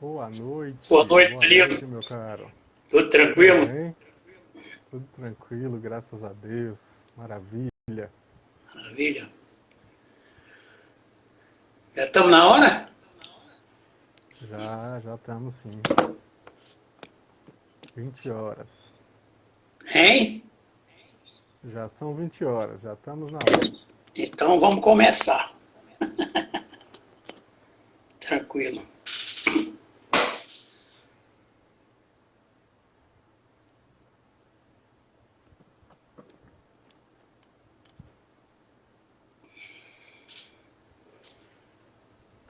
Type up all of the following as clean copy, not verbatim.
Boa noite, Boa Danilo. noite, meu caro. Tudo Tudo tranquilo? bem? Tudo tranquilo, graças a Deus. Maravilha. Maravilha. Já estamos na hora? Já estamos sim. 20 horas. Hein? Já são 20 horas, já estamos na hora. Então vamos começar. Tranquilo.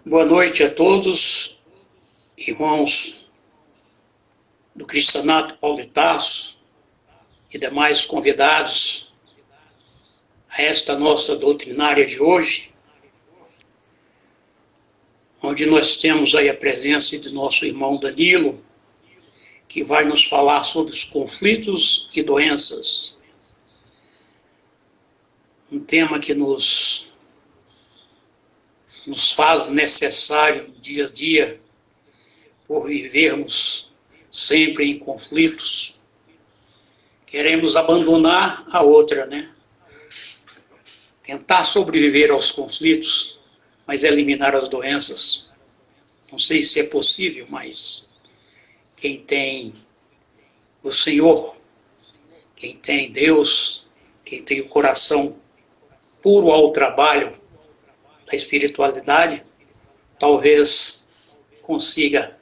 Boa noite a todos, irmãos do Cristanato Paulo de Tarso e demais convidados a esta nossa doutrinária de hoje, onde nós temos aí a presença de nosso irmão Danilo, que vai nos falar sobre os conflitos e doenças. Um tema que nos faz necessário no dia a dia, por vivermos sempre em conflitos. Queremos abandonar a outra, né? Tentar sobreviver aos conflitos, mas eliminar as doenças. Não sei se é possível, mas quem tem o Senhor, quem tem Deus, quem tem o coração puro ao trabalho da espiritualidade, talvez consiga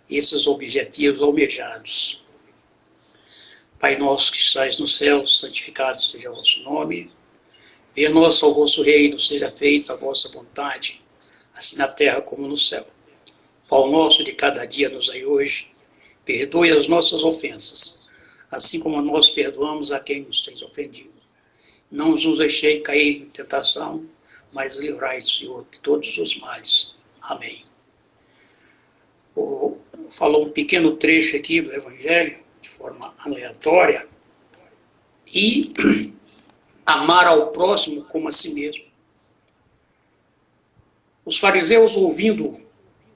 esses objetivos almejados. Pai nosso que estais no céu, santificado seja o vosso nome. Venha nosso ao vosso reino, seja feita a vossa vontade, assim na terra como no céu. Pão nosso de cada dia nos dai hoje. Perdoe as nossas ofensas, assim como nós perdoamos a quem nos tem ofendido. Não nos deixei cair em tentação, mas livrai, Senhor, de todos os males. Amém. Falou um pequeno trecho aqui do Evangelho, de forma aleatória, e amar ao próximo como a si mesmo. Os fariseus, ouvindo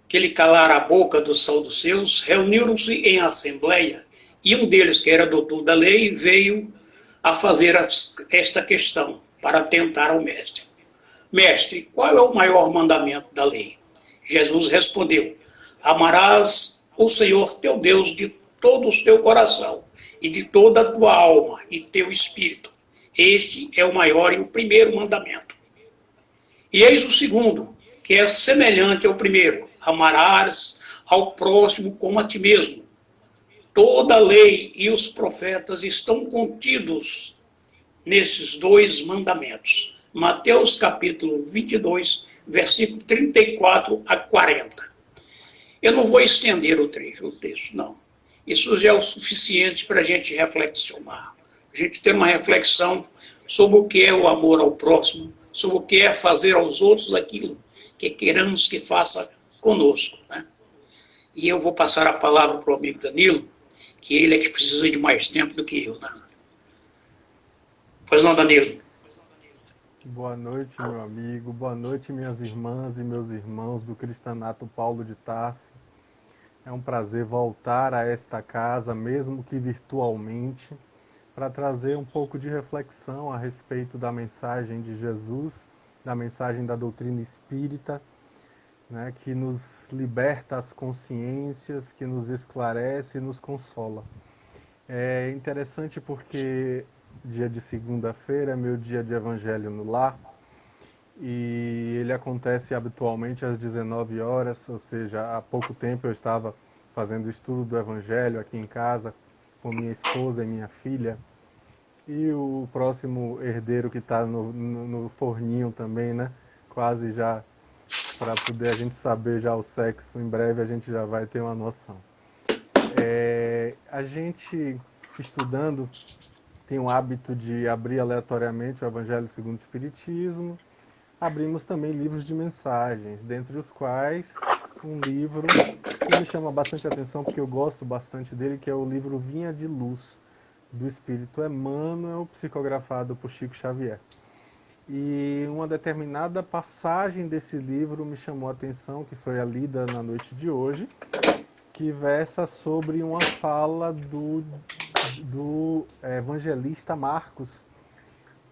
que ele calara a boca dos saduceus, reuniram-se em assembleia, e um deles, que era doutor da lei, veio a fazer esta questão, para tentar ao mestre. Mestre, qual é o maior mandamento da lei? Jesus respondeu: amarás o Senhor teu Deus de todo o teu coração, e de toda a tua alma, e teu espírito. Este é o maior e o primeiro mandamento. E eis o segundo, que é semelhante ao primeiro: amarás ao próximo como a ti mesmo. Toda a lei e os profetas estão contidos nesses dois mandamentos. Mateus capítulo 22, versículo 34 a 40. Eu não vou estender o texto, não. Isso já é o suficiente para a gente reflexionar. A gente ter uma reflexão sobre o que é o amor ao próximo, sobre o que é fazer aos outros aquilo que queremos que faça conosco, né? E eu vou passar a palavra para o amigo Danilo, que ele é que precisa de mais tempo do que eu, né? Pois não, Danilo? Boa noite, meu amigo. Boa noite, minhas irmãs e meus irmãos do Cristanato Paulo de Tarso. É um prazer voltar a esta casa, mesmo que virtualmente, para trazer um pouco de reflexão a respeito da mensagem de Jesus, da mensagem da doutrina espírita, né, que nos liberta as consciências, que nos esclarece e nos consola. É interessante porque dia de segunda-feira é meu dia de Evangelho no Lar, e ele acontece habitualmente às 19 horas, ou seja, há pouco tempo eu estava fazendo o estudo do Evangelho aqui em casa com minha esposa e minha filha, e o próximo herdeiro que está no forninho também, né? Quase já, para poder a gente saber já o sexo, em breve a gente já vai ter uma noção. A gente, estudando, tem o hábito de abrir aleatoriamente o Evangelho segundo o Espiritismo. Abrimos também livros de mensagens, dentre os quais um livro que me chama bastante atenção, porque eu gosto bastante dele, que é o livro Vinha de Luz, do Espírito Emmanuel, psicografado por Chico Xavier. E uma determinada passagem desse livro me chamou a atenção, que foi a lida na noite de hoje, que versa sobre uma fala do evangelista Marcos,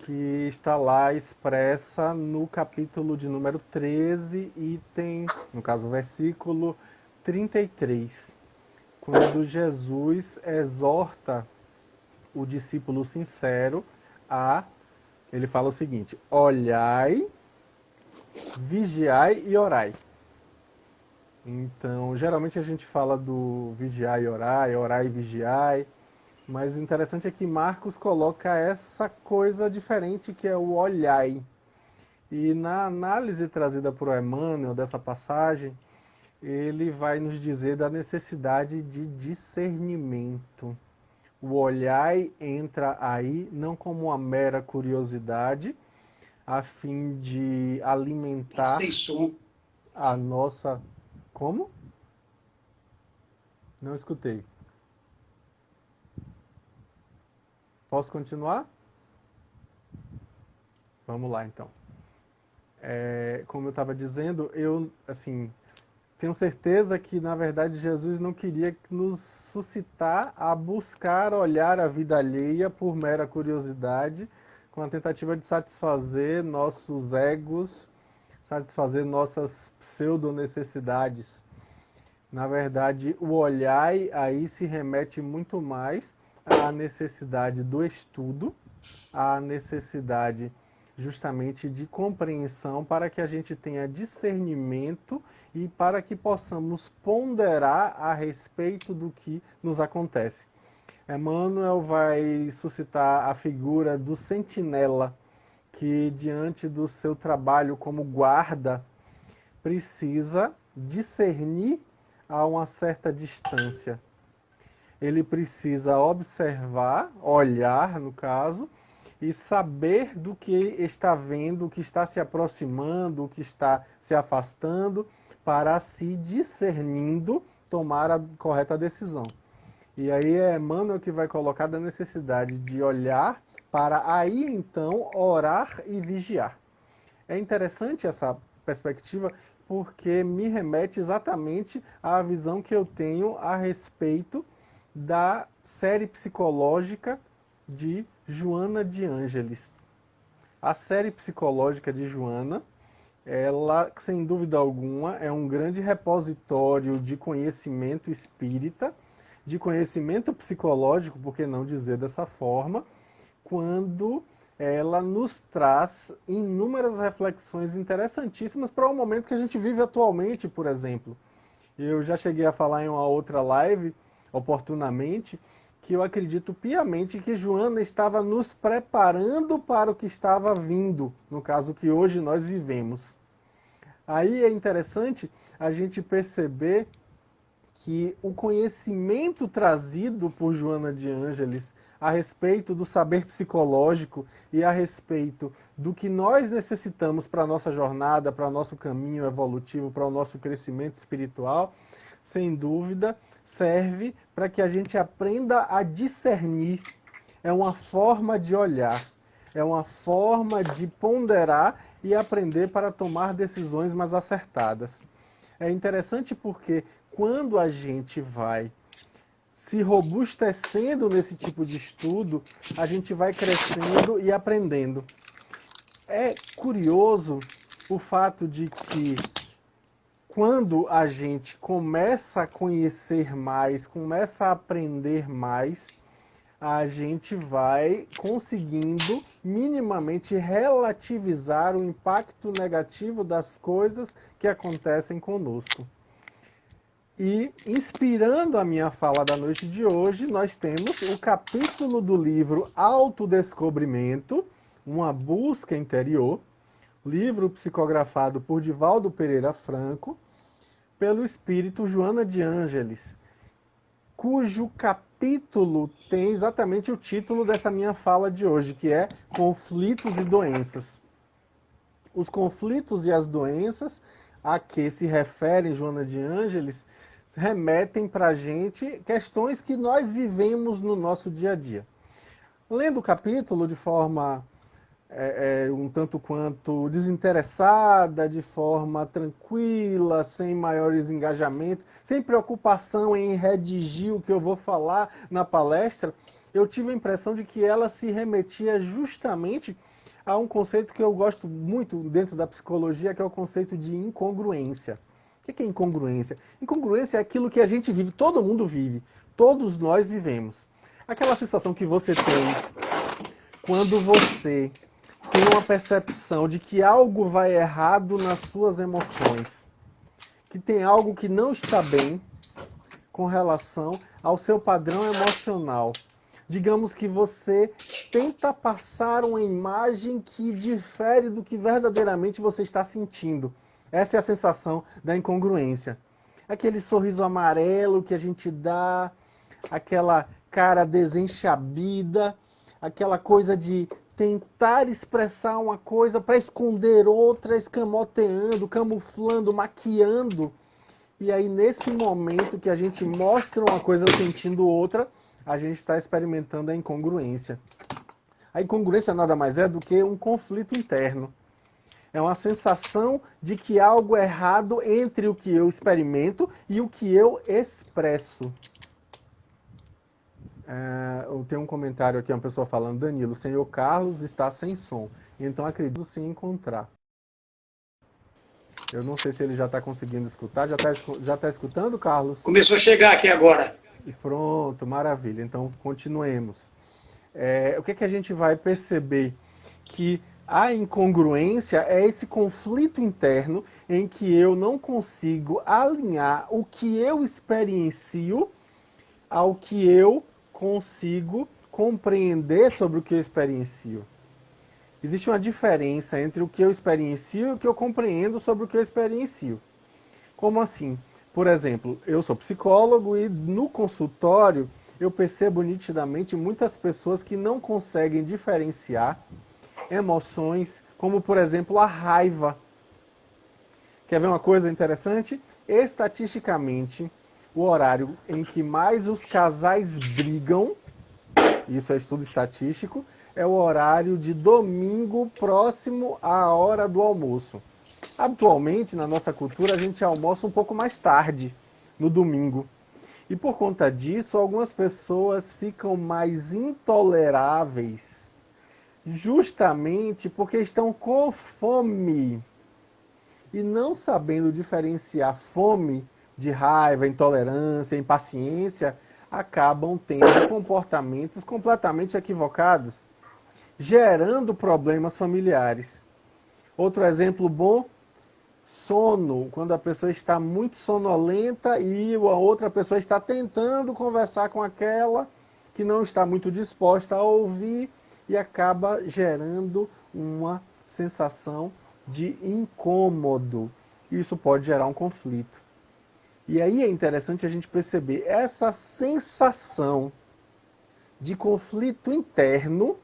que está lá expressa no capítulo de número 13, item, no caso, versículo 33, quando Jesus exorta o discípulo sincero ele fala o seguinte: olhai, vigiai e orai. Então, geralmente a gente fala do vigiai e orai e vigiai, mas o interessante é que Marcos coloca essa coisa diferente que é o olhai. E na análise trazida por Emmanuel dessa passagem, ele vai nos dizer da necessidade de discernimento. O olhai entra aí não como uma mera curiosidade, a fim de alimentar a nossa... Como? Não escutei. Posso continuar? Vamos lá, então. Como eu estava dizendo, eu, assim, tenho certeza que, na verdade, Jesus não queria nos suscitar a buscar olhar a vida alheia por mera curiosidade, com a tentativa de satisfazer nossos egos, satisfazer nossas pseudo-necessidades. Na verdade, o olhar aí se remete muito mais à necessidade do estudo, à necessidade justamente de compreensão para que a gente tenha discernimento e para que possamos ponderar a respeito do que nos acontece. Emmanuel vai suscitar a figura do sentinela, que diante do seu trabalho como guarda, precisa discernir a uma certa distância. Ele precisa observar, olhar no caso, e saber do que está vendo, o que está se aproximando, o que está se afastando, para se discernindo tomar a correta decisão. E aí é Emmanuel que vai colocar da necessidade de olhar para aí então orar e vigiar. É interessante essa perspectiva porque me remete exatamente à visão que eu tenho a respeito da série psicológica de Joana de Ângeles. A série psicológica de Joana, ela, sem dúvida alguma, é um grande repositório de conhecimento espírita, de conhecimento psicológico, por que não dizer dessa forma, quando ela nos traz inúmeras reflexões interessantíssimas para o momento que a gente vive atualmente, por exemplo. Eu já cheguei a falar em uma outra live, oportunamente, que eu acredito piamente que Joana estava nos preparando para o que estava vindo, no caso que hoje nós vivemos. Aí é interessante a gente perceber que o conhecimento trazido por Joana de Ângeles a respeito do saber psicológico e a respeito do que nós necessitamos para a nossa jornada, para o nosso caminho evolutivo, para o nosso crescimento espiritual, sem dúvida, serve para que a gente aprenda a discernir. É uma forma de olhar, é uma forma de ponderar e aprender para tomar decisões mais acertadas. É interessante porque quando a gente vai se robustecendo nesse tipo de estudo, a gente vai crescendo e aprendendo. É curioso o fato de que quando a gente começa a conhecer mais, começa a aprender mais, a gente vai conseguindo minimamente relativizar o impacto negativo das coisas que acontecem conosco. E, inspirando a minha fala da noite de hoje, nós temos o capítulo do livro Autodescobrimento, uma busca interior, livro psicografado por Divaldo Pereira Franco, pelo espírito Joana de Ângeles, cujo capítulo tem exatamente o título dessa minha fala de hoje, que é Conflitos e Doenças. Os conflitos e as doenças a que se refere Joana de Ângeles remetem para a gente questões que nós vivemos no nosso dia a dia. Lendo o capítulo de forma um tanto quanto desinteressada, de forma tranquila, sem maiores engajamentos, sem preocupação em redigir o que eu vou falar na palestra, eu tive a impressão de que ela se remetia justamente a um conceito que eu gosto muito dentro da psicologia, que é o conceito de incongruência. O que é incongruência? Incongruência é aquilo que a gente vive, todo mundo vive, todos nós vivemos. Aquela sensação que você tem quando você tem uma percepção de que algo vai errado nas suas emoções, que tem algo que não está bem com relação ao seu padrão emocional. Digamos que você tenta passar uma imagem que difere do que verdadeiramente você está sentindo. Essa é a sensação da incongruência. Aquele sorriso amarelo que a gente dá, aquela cara desenxabida, aquela coisa de tentar expressar uma coisa para esconder outra, escamoteando, camuflando, maquiando. E aí, nesse momento que a gente mostra uma coisa sentindo outra, a gente está experimentando a incongruência. A incongruência nada mais é do que um conflito interno. É uma sensação de que algo é errado entre o que eu experimento e o que eu expresso. Tem um comentário aqui, uma pessoa falando: Danilo, o senhor Carlos está sem som, então acredito se encontrar. Eu não sei se ele já está conseguindo escutar. Já tá escutando, Carlos? Começou a chegar aqui agora. E pronto, maravilha. Então, continuemos. O que a gente vai perceber? Que a incongruência é esse conflito interno em que eu não consigo alinhar o que eu experiencio ao que eu consigo compreender sobre o que eu experiencio. Existe uma diferença entre o que eu experiencio e o que eu compreendo sobre o que eu experiencio. Como assim? Por exemplo, eu sou psicólogo e no consultório eu percebo nitidamente muitas pessoas que não conseguem diferenciar emoções, como por exemplo a raiva. Quer ver uma coisa interessante? Estatisticamente, o horário em que mais os casais brigam, isso é estudo estatístico, é o horário de domingo próximo à hora do almoço. Habitualmente, na nossa cultura, a gente almoça um pouco mais tarde, no domingo. E por conta disso, algumas pessoas ficam mais intoleráveis, justamente porque estão com fome. E não sabendo diferenciar fome de raiva, intolerância, impaciência, acabam tendo comportamentos completamente equivocados, gerando problemas familiares. Outro exemplo bom: sono, quando a pessoa está muito sonolenta e a outra pessoa está tentando conversar com aquela que não está muito disposta a ouvir e acaba gerando uma sensação de incômodo. Isso pode gerar um conflito. E aí é interessante a gente perceber essa sensação de conflito interno.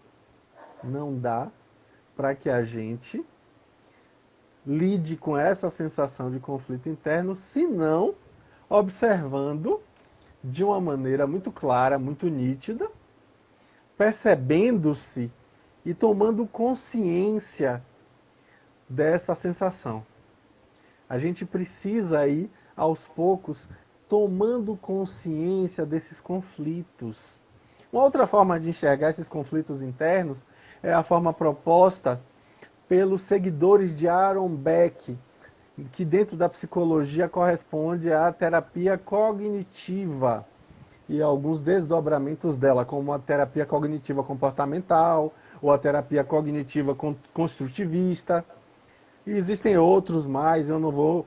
Não dá para que a gente lide com essa sensação de conflito interno, senão observando de uma maneira muito clara, muito nítida, percebendo-se e tomando consciência dessa sensação. A gente precisa ir, aos poucos, tomando consciência desses conflitos. Uma outra forma de enxergar esses conflitos internos é a forma proposta pelos seguidores de Aaron Beck, que dentro da psicologia corresponde à terapia cognitiva e alguns desdobramentos dela, como a terapia cognitiva comportamental ou a terapia cognitiva construtivista. E existem outros mais, eu não vou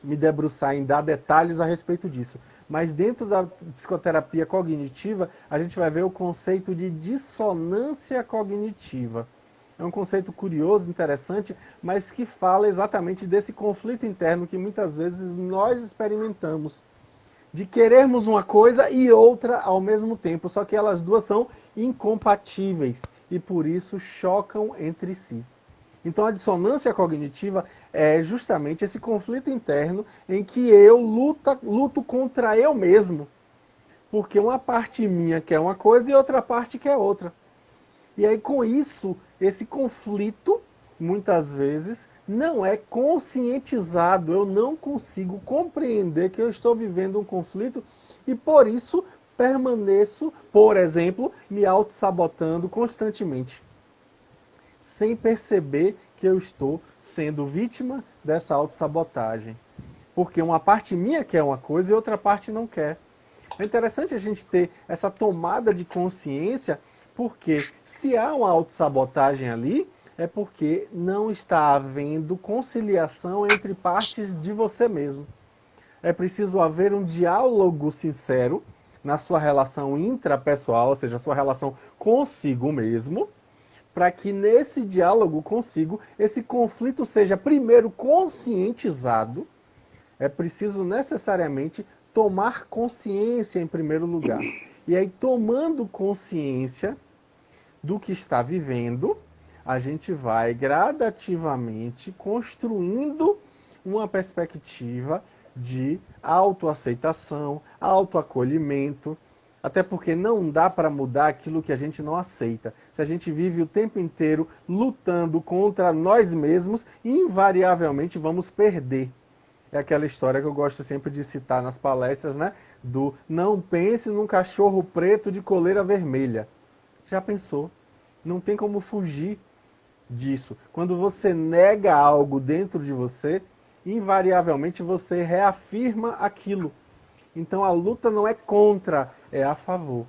me debruçar em dar detalhes a respeito disso. Mas dentro da psicoterapia cognitiva, a gente vai ver o conceito de dissonância cognitiva. É um conceito curioso, interessante, mas que fala exatamente desse conflito interno que muitas vezes nós experimentamos. De querermos uma coisa e outra ao mesmo tempo, só que elas duas são incompatíveis e por isso chocam entre si. Então a dissonância cognitiva é justamente esse conflito interno em que eu luto contra eu mesmo. Porque uma parte minha quer uma coisa e outra parte quer outra. E aí, com isso, esse conflito, muitas vezes, não é conscientizado. Eu não consigo compreender que eu estou vivendo um conflito e, por isso, permaneço, por exemplo, me auto-sabotando constantemente, sem perceber que eu estou sendo vítima dessa autossabotagem. Porque uma parte minha quer uma coisa e outra parte não quer. É interessante a gente ter essa tomada de consciência, porque se há uma autossabotagem ali, é porque não está havendo conciliação entre partes de você mesmo. É preciso haver um diálogo sincero na sua relação intrapessoal, ou seja, a sua relação consigo mesmo, para que nesse diálogo consigo esse conflito seja primeiro conscientizado. É preciso necessariamente tomar consciência em primeiro lugar. E aí, tomando consciência do que está vivendo, a gente vai gradativamente construindo uma perspectiva de autoaceitação, autoacolhimento, até porque não dá para mudar aquilo que a gente não aceita. Se a gente vive o tempo inteiro lutando contra nós mesmos, invariavelmente vamos perder. É aquela história que eu gosto sempre de citar nas palestras, né? Do não pense num cachorro preto de coleira vermelha. Já pensou? Não tem como fugir disso. Quando você nega algo dentro de você, invariavelmente você reafirma aquilo. Então a luta não é contra, é a favor.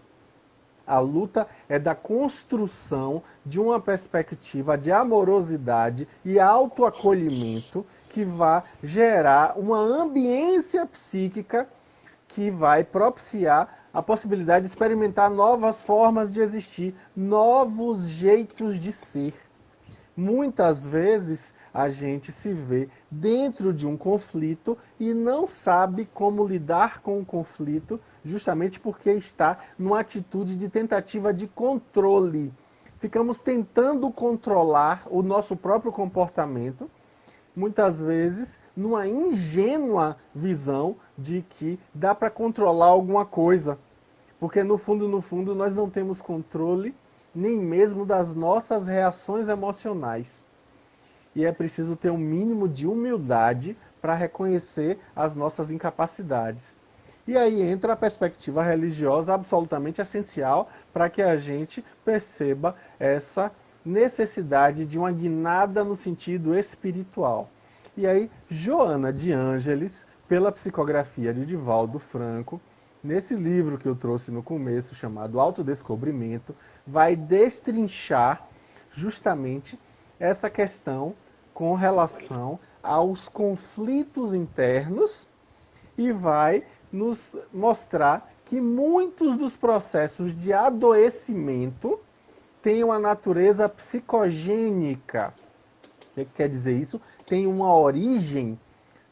A luta é da construção de uma perspectiva de amorosidade e autoacolhimento que vai gerar uma ambiência psíquica que vai propiciar a possibilidade de experimentar novas formas de existir, novos jeitos de ser. Muitas vezes a gente se vê dentro de um conflito e não sabe como lidar com o conflito, justamente porque está numa atitude de tentativa de controle. Ficamos tentando controlar o nosso próprio comportamento, muitas vezes numa ingênua visão de que dá para controlar alguma coisa. Porque no fundo, nós não temos controle nem mesmo das nossas reações emocionais. E é preciso ter um mínimo de humildade para reconhecer as nossas incapacidades. E aí entra a perspectiva religiosa absolutamente essencial para que a gente perceba essa necessidade de uma guinada no sentido espiritual. E aí, Joana de Ângeles, pela psicografia de Divaldo Franco, nesse livro que eu trouxe no começo, chamado Autodescobrimento, vai destrinchar justamente essa questão com relação aos conflitos internos e vai nos mostrar que muitos dos processos de adoecimento têm uma natureza psicogênica. O que quer dizer isso? Tem uma origem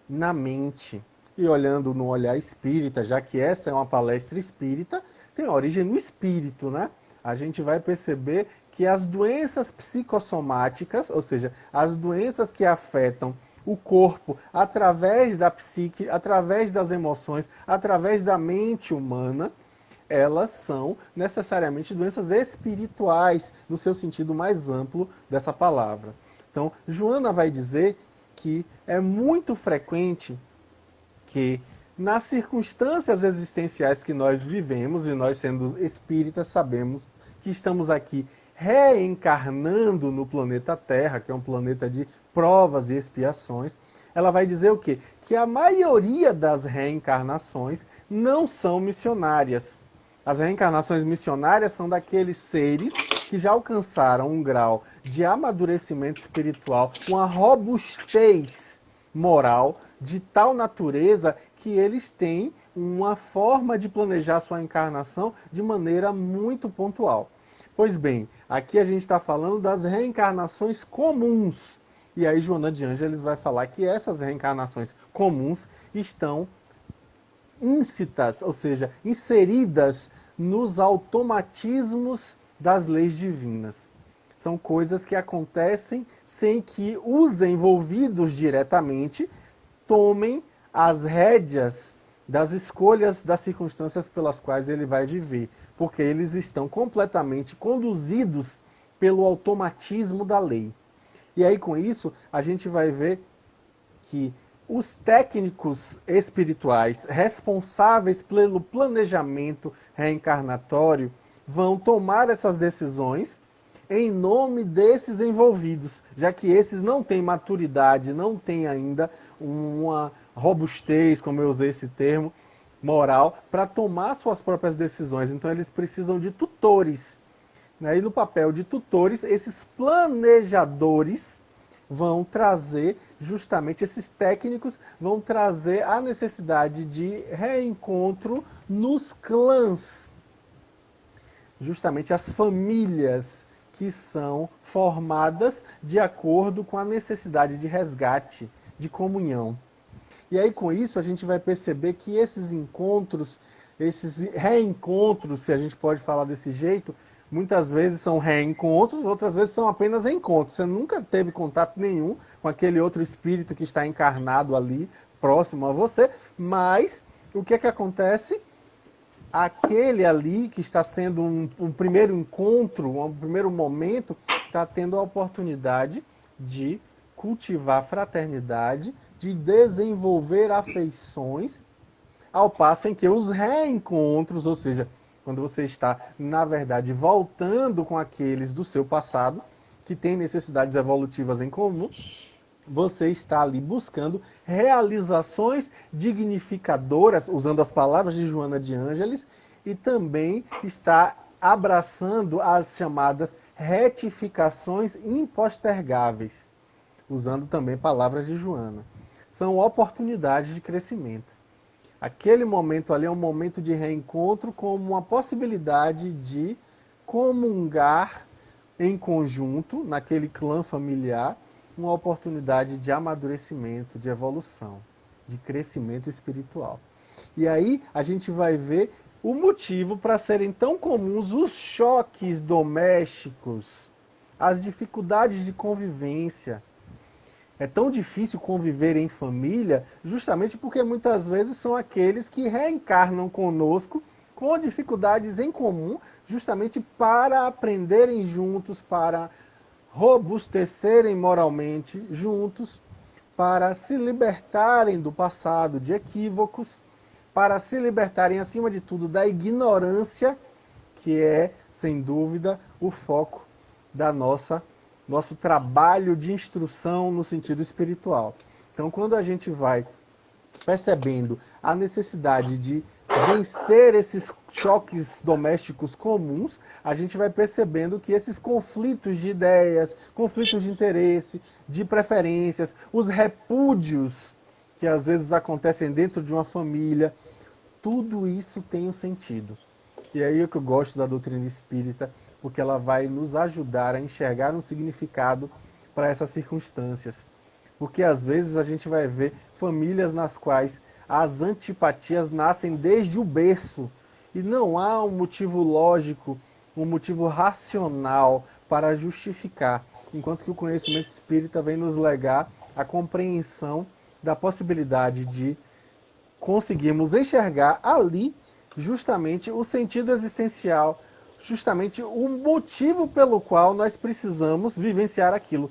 na mente. E olhando no olhar espírita, já que esta é uma palestra espírita, tem origem no espírito, né? A gente vai perceber que as doenças psicossomáticas, ou seja, as doenças que afetam o corpo através da psique, através das emoções, através da mente humana, elas são necessariamente doenças espirituais, no seu sentido mais amplo dessa palavra. Então, Joana vai dizer que é muito frequente que nas circunstâncias existenciais que nós vivemos, e nós sendo espíritas sabemos que estamos aqui reencarnando no planeta Terra, que é um planeta de provas e expiações, ela vai dizer o quê? Que a maioria das reencarnações não são missionárias. As reencarnações missionárias são daqueles seres que já alcançaram um grau de amadurecimento espiritual, uma robustez moral de tal natureza que eles têm uma forma de planejar sua encarnação de maneira muito pontual. Pois bem, aqui a gente está falando das reencarnações comuns. E aí Joana de Ângeles vai falar que essas reencarnações comuns estão íncitas, ou seja, inseridas nos automatismos das leis divinas. São coisas que acontecem sem que os envolvidos diretamente tomem as rédeas das escolhas das circunstâncias pelas quais ele vai viver, porque eles estão completamente conduzidos pelo automatismo da lei. E aí, com isso, a gente vai ver que os técnicos espirituais responsáveis pelo planejamento reencarnatório vão tomar essas decisões em nome desses envolvidos, já que esses não têm maturidade, não têm ainda uma robustez, como eu usei esse termo, moral, para tomar suas próprias decisões. Então eles precisam de tutores. E no papel de tutores, esses planejadores vão trazer, justamente esses técnicos, vão trazer a necessidade de reencontro nos clãs. Justamente as famílias que são formadas de acordo com a necessidade de resgate, de comunhão. E aí, com isso, a gente vai perceber que esses encontros, esses reencontros, se a gente pode falar desse jeito, muitas vezes são reencontros, outras vezes são apenas encontros. Você nunca teve contato nenhum com aquele outro espírito que está encarnado ali, próximo a você, mas o que é que acontece? Aquele ali que está sendo um primeiro encontro, um primeiro momento, está tendo a oportunidade de cultivar fraternidade, de desenvolver afeições, ao passo em que os reencontros, ou seja, quando você está, na verdade, voltando com aqueles do seu passado, que têm necessidades evolutivas em comum, você está ali buscando realizações dignificadoras, usando as palavras de Joana de Ângeles, e também está abraçando as chamadas retificações impostergáveis, usando também palavras de Joana. São oportunidades de crescimento. Aquele momento ali é um momento de reencontro como uma possibilidade de comungar em conjunto, naquele clã familiar, uma oportunidade de amadurecimento, de evolução, de crescimento espiritual. E aí a gente vai ver o motivo para serem tão comuns os choques domésticos, as dificuldades de convivência. É tão difícil conviver em família justamente porque muitas vezes são aqueles que reencarnam conosco com dificuldades em comum, justamente para aprenderem juntos, para robustecerem moralmente juntos, para se libertarem do passado, de equívocos, para se libertarem, acima de tudo, da ignorância, que é, sem dúvida, o foco da nosso trabalho de instrução no sentido espiritual. Então, quando a gente vai percebendo a necessidade de vencer esses choques domésticos comuns, a gente vai percebendo que esses conflitos de ideias, conflitos de interesse, de preferências, os repúdios que às vezes acontecem dentro de uma família, tudo isso tem um sentido. E aí é que eu gosto da doutrina espírita, porque ela vai nos ajudar a enxergar um significado para essas circunstâncias. Porque às vezes a gente vai ver famílias nas quais as antipatias nascem desde o berço e não há um motivo lógico, um motivo racional para justificar, enquanto que o conhecimento espírita vem nos legar a compreensão da possibilidade de conseguirmos enxergar ali justamente o sentido existencial, justamente o motivo pelo qual nós precisamos vivenciar aquilo.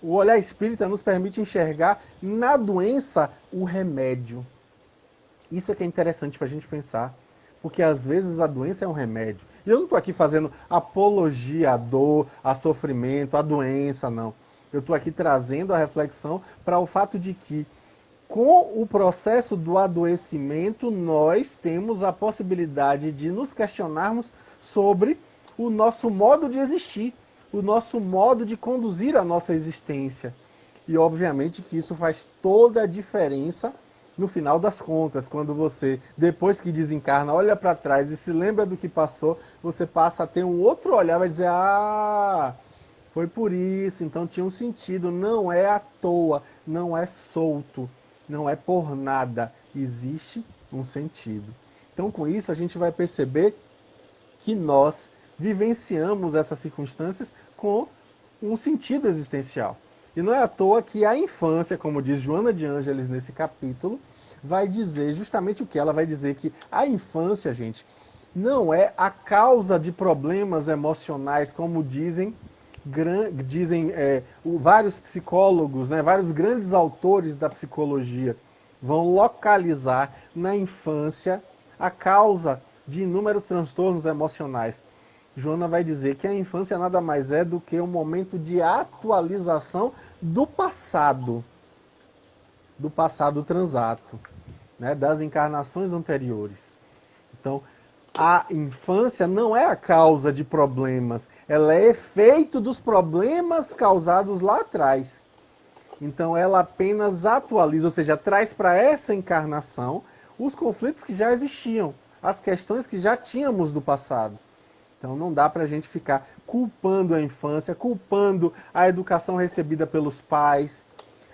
O olhar espírita nos permite enxergar na doença o remédio. Isso é que é interessante para a gente pensar, porque às vezes a doença é um remédio. E eu não estou aqui fazendo apologia à dor, a sofrimento, à doença, não. Eu estou aqui trazendo a reflexão para o fato de que, com o processo do adoecimento, nós temos a possibilidade de nos questionarmos sobre o nosso modo de existir, o nosso modo de conduzir a nossa existência. E obviamente que isso faz toda a diferença no final das contas, quando você, depois que desencarna, olha para trás e se lembra do que passou, você passa a ter um outro olhar, vai dizer, foi por isso, então tinha um sentido, não é à toa, não é solto, não é por nada, existe um sentido. Então com isso a gente vai perceber que nós vivenciamos essas circunstâncias com um sentido existencial. E não é à toa que a infância, como diz Joana de Ângeles nesse capítulo, vai dizer justamente o que? Ela vai dizer que a infância, gente, não é a causa de problemas emocionais, como dizem dizem vários psicólogos, né, vários grandes autores da psicologia vão localizar na infância a causa de inúmeros transtornos emocionais. Joana vai dizer que a infância nada mais é do que um momento de atualização do passado transato, né, das encarnações anteriores. Então, a infância não é a causa de problemas, ela é efeito dos problemas causados lá atrás. Então, ela apenas atualiza, ou seja, traz para essa encarnação os conflitos que já existiam, as questões que já tínhamos do passado. Então, não dá para a gente ficar culpando a infância, culpando a educação recebida pelos pais,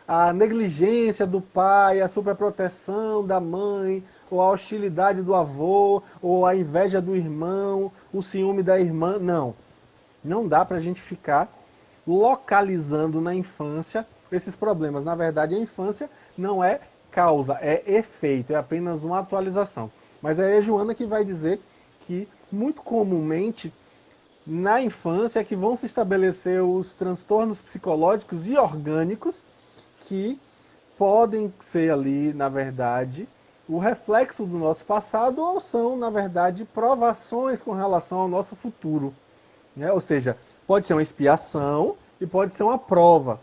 a negligência do pai, a superproteção da mãe, ou a hostilidade do avô, ou a inveja do irmão, o ciúme da irmã. Não dá para a gente ficar localizando na infância esses problemas. Na verdade, a infância não é causa, é efeito, é apenas uma atualização. Mas é a Joana que vai dizer que, muito comumente, na infância é que vão se estabelecer os transtornos psicológicos e orgânicos que podem ser ali, na verdade, o reflexo do nosso passado ou são, na verdade, provações com relação ao nosso futuro. Né? Ou seja, pode ser uma expiação e pode ser uma prova.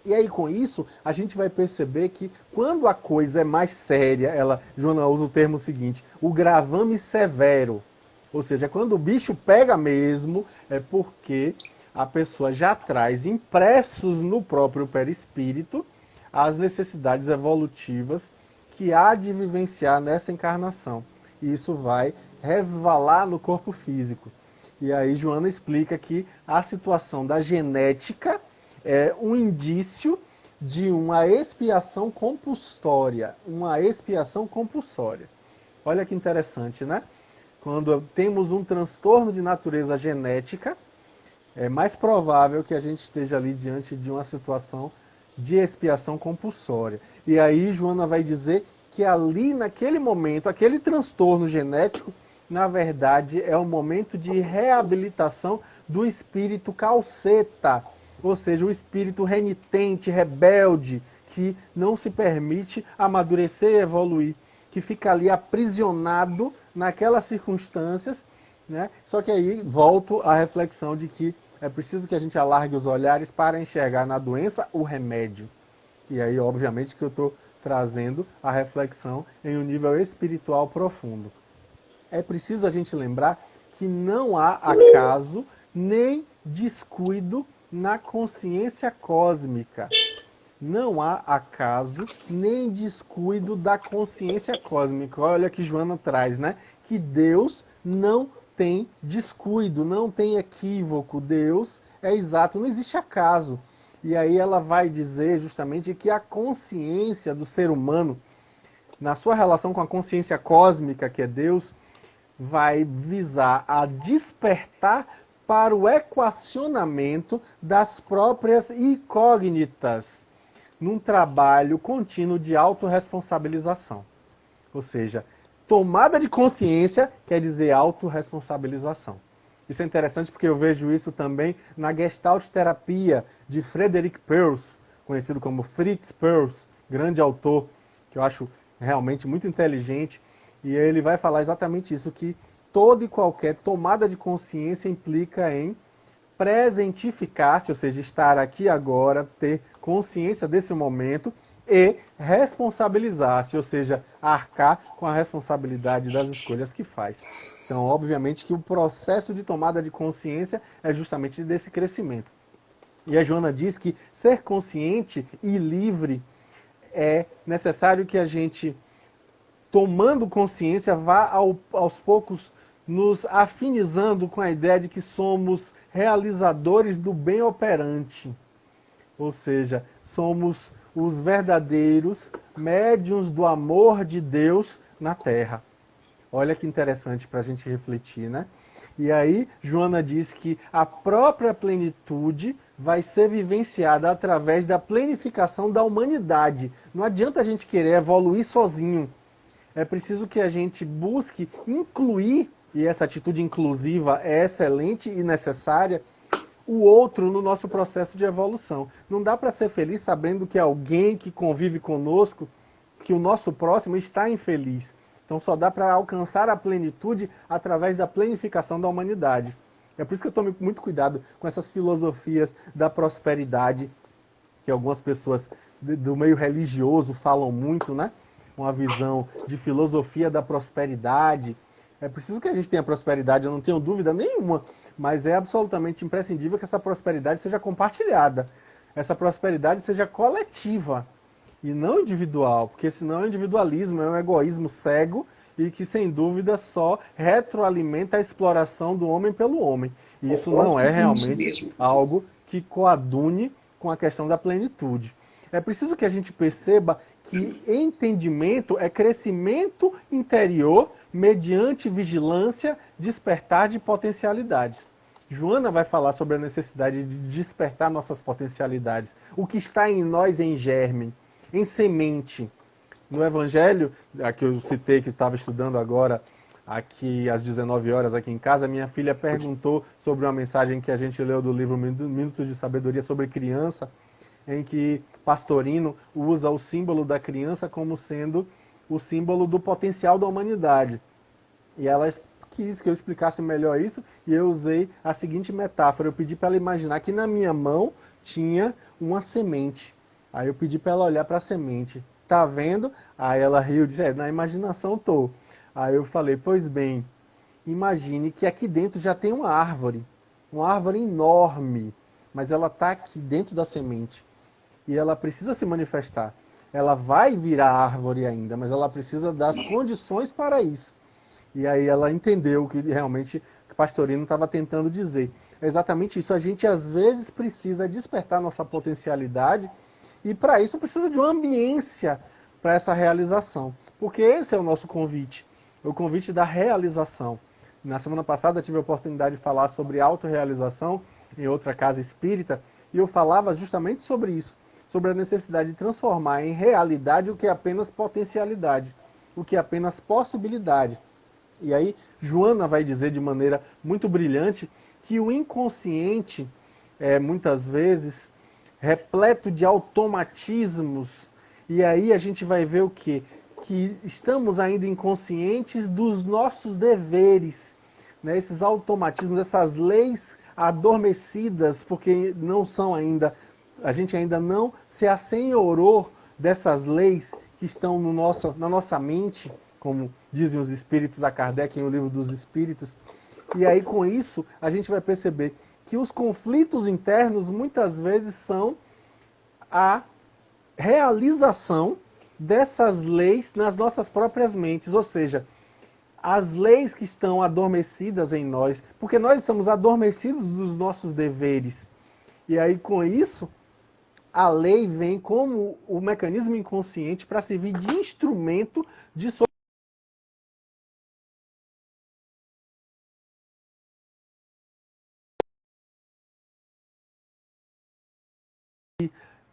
E aí, com isso, a gente vai perceber que quando a coisa é mais séria, Joana usa o termo seguinte, o gravame severo. Ou seja, quando o bicho pega mesmo, é porque a pessoa já traz impressos no próprio perispírito as necessidades evolutivas que há de vivenciar nessa encarnação. E isso vai resvalar no corpo físico. E aí Joana explica que a situação da genética é um indício de uma expiação compulsória. Uma expiação compulsória. Olha que interessante, né? Quando temos um transtorno de natureza genética, é mais provável que a gente esteja ali diante de uma situação de expiação compulsória. E aí Joana vai dizer que ali, naquele momento, aquele transtorno genético, na verdade, é um momento de reabilitação do espírito calceta, ou seja, o espírito renitente, rebelde, que não se permite amadurecer e evoluir, que fica ali aprisionado naquelas circunstâncias, né? Só que aí volto à reflexão de que é preciso que a gente alargue os olhares para enxergar na doença o remédio. E aí, obviamente, que eu estou trazendo a reflexão em um nível espiritual profundo. É preciso a gente lembrar que não há acaso nem descuido na consciência cósmica. Não há acaso nem descuido da consciência cósmica. Olha que Joana traz, né? Que Deus não tem descuido, não tem equívoco. Deus é exato, não existe acaso. E aí ela vai dizer justamente que a consciência do ser humano, na sua relação com a consciência cósmica, que é Deus, vai visar a despertar para o equacionamento das próprias incógnitas, num trabalho contínuo de autorresponsabilização. Ou seja, tomada de consciência quer dizer autorresponsabilização. Isso é interessante porque eu vejo isso também na Gestalt terapia de Frederick Perls, conhecido como Fritz Perls, grande autor, que eu acho realmente muito inteligente. E ele vai falar exatamente isso, que toda e qualquer tomada de consciência implica em presentificar-se, ou seja, estar aqui agora, ter consciência desse momento e responsabilizar-se, ou seja, arcar com a responsabilidade das escolhas que faz. Então, obviamente que o processo de tomada de consciência é justamente desse crescimento. E a Joana diz que ser consciente e livre é necessário que a gente, tomando consciência, vá aos poucos nos afinizando com a ideia de que somos realizadores do bem operante. Ou seja, somos os verdadeiros médiuns do amor de Deus na Terra. Olha que interessante para a gente refletir, né? E aí, Joana diz que a própria plenitude vai ser vivenciada através da plenificação da humanidade. Não adianta a gente querer evoluir sozinho. É preciso que a gente busque incluir, e essa atitude inclusiva é excelente e necessária, o outro no nosso processo de evolução. Não dá para ser feliz sabendo que alguém que convive conosco, que o nosso próximo está infeliz. Então só dá para alcançar a plenitude através da planificação da humanidade. É por isso que eu tomo muito cuidado com essas filosofias da prosperidade, que algumas pessoas do meio religioso falam muito, né? Uma visão de filosofia da prosperidade. É preciso que a gente tenha prosperidade, eu não tenho dúvida nenhuma, mas é absolutamente imprescindível que essa prosperidade seja compartilhada, essa prosperidade seja coletiva e não individual, porque senão é um individualismo, é um egoísmo cego e que, sem dúvida, só retroalimenta a exploração do homem pelo homem. E isso não é realmente algo que coadune com a questão da plenitude. É preciso que a gente perceba que entendimento é crescimento interior mediante vigilância, despertar de potencialidades. Joana vai falar sobre a necessidade de despertar nossas potencialidades, o que está em nós em germe, em semente. No Evangelho, que eu citei, que estava estudando agora, aqui às 19 horas aqui em casa, minha filha perguntou sobre uma mensagem que a gente leu do livro Minutos de Sabedoria sobre criança, em que Pastorino usa o símbolo da criança como sendo o símbolo do potencial da humanidade. E ela quis que eu explicasse melhor isso, e eu usei a seguinte metáfora. Eu pedi para ela imaginar que na minha mão tinha uma semente. Aí eu pedi para ela olhar para a semente. Tá vendo? Aí ela riu e disse, na imaginação tô. Aí eu falei, pois bem, imagine que aqui dentro já tem uma árvore enorme, mas ela está aqui dentro da semente. E ela precisa se manifestar. Ela vai virar árvore ainda, mas ela precisa das condições para isso. E aí ela entendeu o que realmente Pastorino estava tentando dizer. É exatamente isso. A gente às vezes precisa despertar nossa potencialidade e para isso precisa de uma ambiência para essa realização. Porque esse é o nosso convite. O convite da realização. Na semana passada eu tive a oportunidade de falar sobre autorrealização em outra casa espírita e eu falava justamente sobre isso. Sobre a necessidade de transformar em realidade o que é apenas potencialidade, o que é apenas possibilidade. E aí, Joana vai dizer de maneira muito brilhante que o inconsciente é, muitas vezes, repleto de automatismos. E aí a gente vai ver o quê? Que estamos ainda inconscientes dos nossos deveres, né? Esses automatismos, essas leis adormecidas, porque não são ainda... A gente ainda não se assenhorou dessas leis que estão no na nossa mente, como dizem os espíritos a Kardec em O Livro dos Espíritos. E aí, com isso, a gente vai perceber que os conflitos internos, muitas vezes, são a realização dessas leis nas nossas próprias mentes. Ou seja, as leis que estão adormecidas em nós, porque nós estamos adormecidos dos nossos deveres. E aí, com isso... A lei vem como o mecanismo inconsciente para servir de instrumento de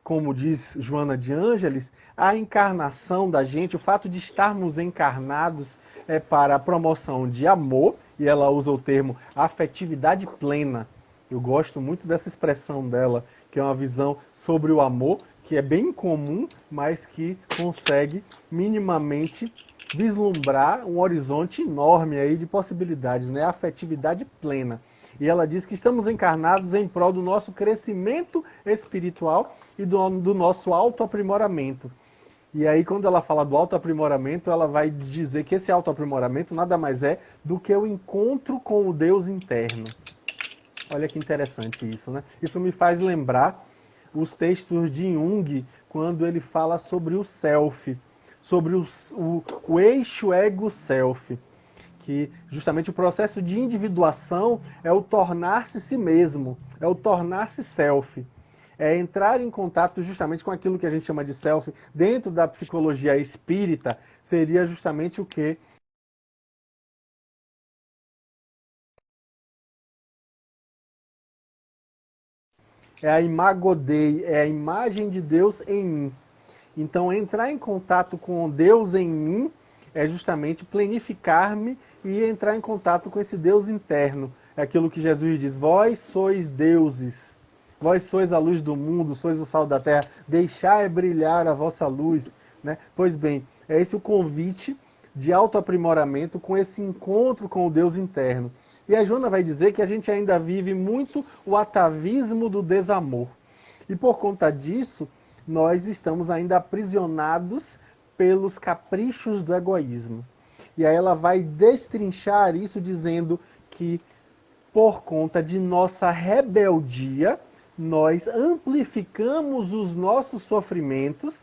como diz Joana de Ângeles, a encarnação da gente, o fato de estarmos encarnados é para a promoção de amor, e ela usa o termo afetividade plena. Eu gosto muito dessa expressão dela, que é uma visão sobre o amor, que é bem comum, mas que consegue minimamente vislumbrar um horizonte enorme aí de possibilidades, né? A afetividade plena. E ela diz que estamos encarnados em prol do nosso crescimento espiritual e do nosso autoaprimoramento. E aí, quando ela fala do autoaprimoramento, ela vai dizer que esse autoaprimoramento nada mais é do que o encontro com o Deus interno. Olha que interessante isso, né? Isso me faz lembrar os textos de Jung, quando ele fala sobre o self, sobre o eixo ego-self, que justamente o processo de individuação é o tornar-se si mesmo, é o tornar-se self, é entrar em contato justamente com aquilo que a gente chama de self. Dentro da psicologia espírita, seria justamente o quê? É a imago Dei, é a imagem de Deus em mim. Então, entrar em contato com Deus em mim é justamente planificar-me e entrar em contato com esse Deus interno. É aquilo que Jesus diz: vós sois deuses, vós sois a luz do mundo, sois o sal da terra, deixai brilhar a vossa luz. Né? Pois bem, é esse o convite de autoaprimoramento com esse encontro com o Deus interno. E a Joana vai dizer que a gente ainda vive muito o atavismo do desamor. E por conta disso, nós estamos ainda aprisionados pelos caprichos do egoísmo. E aí ela vai destrinchar isso dizendo que, por conta de nossa rebeldia, nós amplificamos os nossos sofrimentos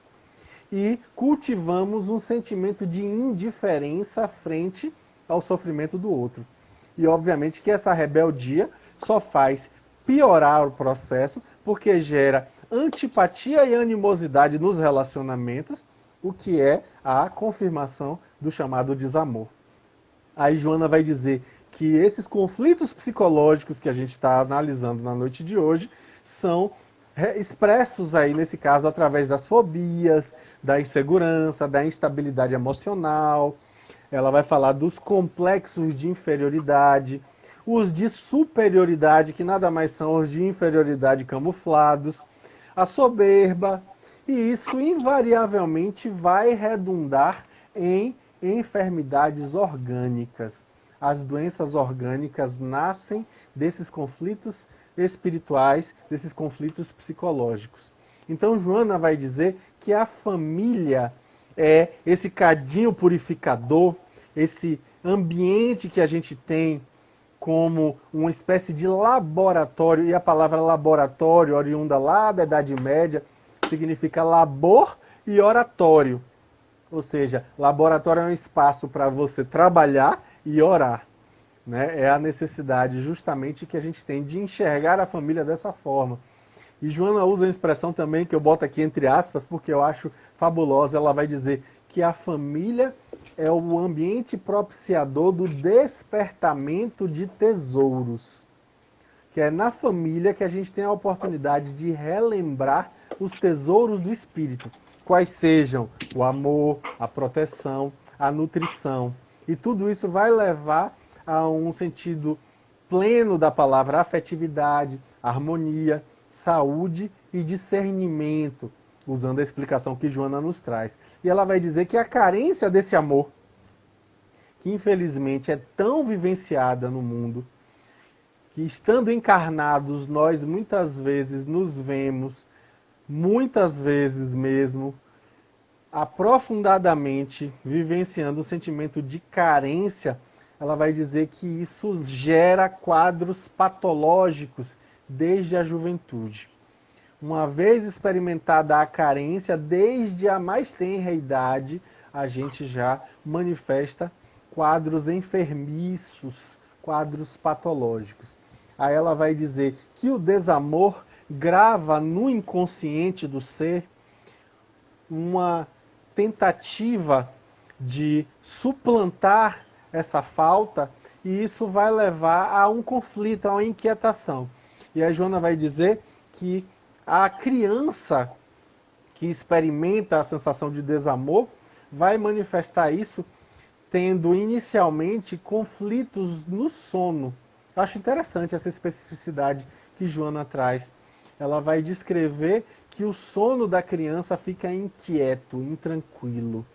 e cultivamos um sentimento de indiferença frente ao sofrimento do outro. E obviamente que essa rebeldia só faz piorar o processo, porque gera antipatia e animosidade nos relacionamentos, o que é a confirmação do chamado desamor. Aí Joana vai dizer que esses conflitos psicológicos que a gente está analisando na noite de hoje são expressos aí, nesse caso, através das fobias, da insegurança, da instabilidade emocional. Ela vai falar dos complexos de inferioridade, os de superioridade, que nada mais são os de inferioridade camuflados, a soberba, e isso invariavelmente vai redundar em enfermidades orgânicas. As doenças orgânicas nascem desses conflitos espirituais, desses conflitos psicológicos. Então Joana vai dizer que a família é esse cadinho purificador, esse ambiente que a gente tem como uma espécie de laboratório, e a palavra laboratório, oriunda lá da Idade Média, significa labor e oratório. Ou seja, laboratório é um espaço para você trabalhar e orar. Né? É a necessidade justamente que a gente tem de enxergar a família dessa forma. E Joana usa a expressão também, que eu boto aqui entre aspas, porque eu acho fabulosa. Ela vai dizer que a família é o ambiente propiciador do despertamento de tesouros. Que é na família que a gente tem a oportunidade de relembrar os tesouros do espírito. Quais sejam o amor, a proteção, a nutrição. E tudo isso vai levar a um sentido pleno da palavra afetividade, harmonia, saúde e discernimento, usando a explicação que Joana nos traz. E ela vai dizer que a carência desse amor, que infelizmente é tão vivenciada no mundo, que estando encarnados nós muitas vezes nos vemos, muitas vezes mesmo, aprofundadamente vivenciando o sentimento de carência, ela vai dizer que isso gera quadros patológicos desde a juventude. Uma vez experimentada a carência, desde a mais tenra idade, a gente já manifesta quadros enfermiços, quadros patológicos. Aí ela vai dizer que o desamor grava no inconsciente do ser uma tentativa de suplantar essa falta, e isso vai levar a um conflito, a uma inquietação. E a Joana vai dizer que a criança que experimenta a sensação de desamor vai manifestar isso tendo inicialmente conflitos no sono. Eu acho interessante essa especificidade que Joana traz. Ela vai descrever que o sono da criança fica inquieto, intranquilo,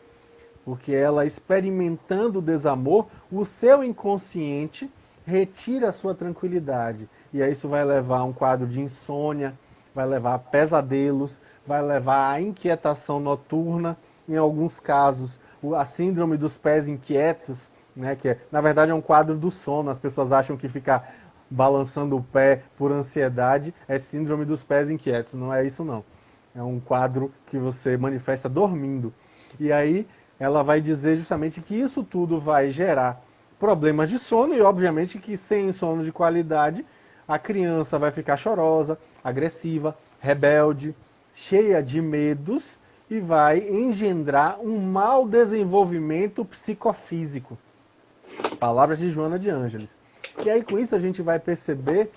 porque ela, experimentando o desamor, o seu inconsciente retira a sua tranquilidade. E aí isso vai levar a um quadro de insônia, vai levar a pesadelos, vai levar à inquietação noturna, em alguns casos, a síndrome dos pés inquietos, né, que na verdade é um quadro do sono. As pessoas acham que ficar balançando o pé por ansiedade é síndrome dos pés inquietos. Não é isso, não. É um quadro que você manifesta dormindo. E aí ela vai dizer justamente que isso tudo vai gerar problemas de sono, e obviamente que sem sono de qualidade a criança vai ficar chorosa, agressiva, rebelde, cheia de medos, e vai engendrar um mau desenvolvimento psicofísico. Palavras de Joana de Ângeles. E aí com isso a gente vai perceber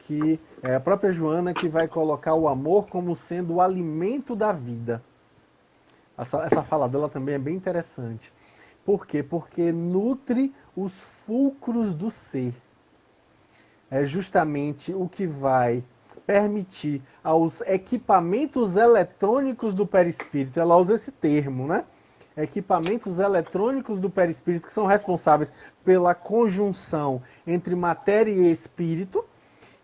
que é a própria Joana que vai colocar o amor como sendo o alimento da vida. Essa fala dela também é bem interessante. Por quê? Porque nutre os fulcros do ser. é justamente o que vai permitir aos equipamentos eletrônicos do perispírito, ela usa esse termo, né? Equipamentos eletrônicos do perispírito que são responsáveis pela conjunção entre matéria e espírito,